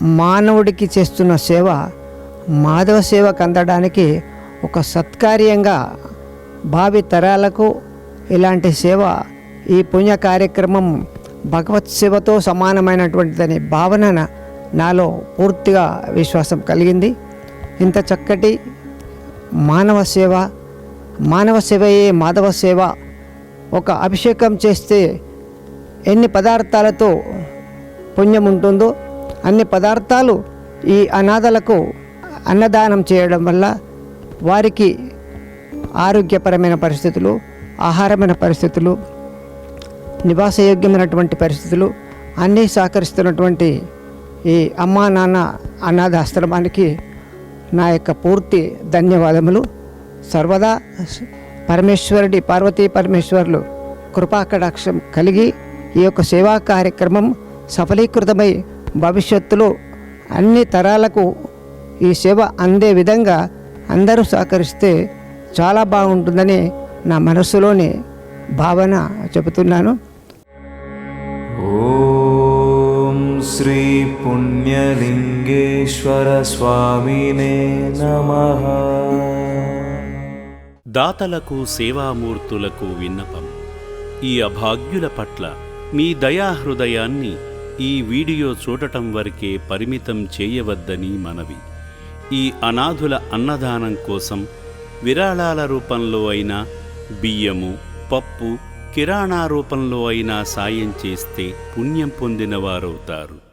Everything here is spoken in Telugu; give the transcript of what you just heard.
మానవుడికి చేస్తున్న సేవ మాధవ సేవకు అందడానికి ఒక సత్కార్యంగా భావి తరాలకు ఇలాంటి సేవ, ఈ పుణ్య కార్యక్రమం భగవత్ సేవతో సమానమైనటువంటిదని భావన నాలో పూర్తిగా విశ్వాసం కలిగింది. ఇంత చక్కటి మానవ సేవయే మాధవ సేవ. ఒక అభిషేకం చేస్తే ఎన్ని పదార్థాలతో పుణ్యం ఉంటుందో అన్ని పదార్థాలు ఈ అనాథలకు అన్నదానం చేయడం వల్ల వారికి ఆరోగ్యపరమైన పరిస్థితులు, ఆహారమైన పరిస్థితులు, నివాసయోగ్యమైనటువంటి పరిస్థితులు అన్నీ సహకరిస్తున్నటువంటి ఈ అమ్మా నాన్న అనాథాశ్రమానికి నా యొక్క పూర్తి ధన్యవాదములు. సర్వదా పరమేశ్వరుడి, పార్వతీ పరమేశ్వరులు కృపాకటాక్షం కలిగి ఈ యొక్క సేవా కార్యక్రమం సఫలీకృతమై భవిష్యత్తులో అన్ని తరాలకు ఈ సేవ అందే విధంగా అందరూ సహకరిస్తే చాలా బాగుంటుందని నా మనస్సులోని భావన చెబుతున్నాను. ఓం శ్రీ పుణ్యలింగేశ్వర స్వామినే నమః. దాతలకు, సేవామూర్తులకు విన్నపం. ఈ అభాగ్యుల పట్ల మీ దయాహృదయాన్ని ఈ వీడియో చూడటం వరకే పరిమితం చేయవద్దని మనవి. ఈ అనాథుల అన్నదానం కోసం విరాళాల రూపంలో అయినా, బియ్యము, పప్పు, కిరాణా రూపంలో అయినా సాయం చేస్తే పుణ్యం పొందినవారవుతారు.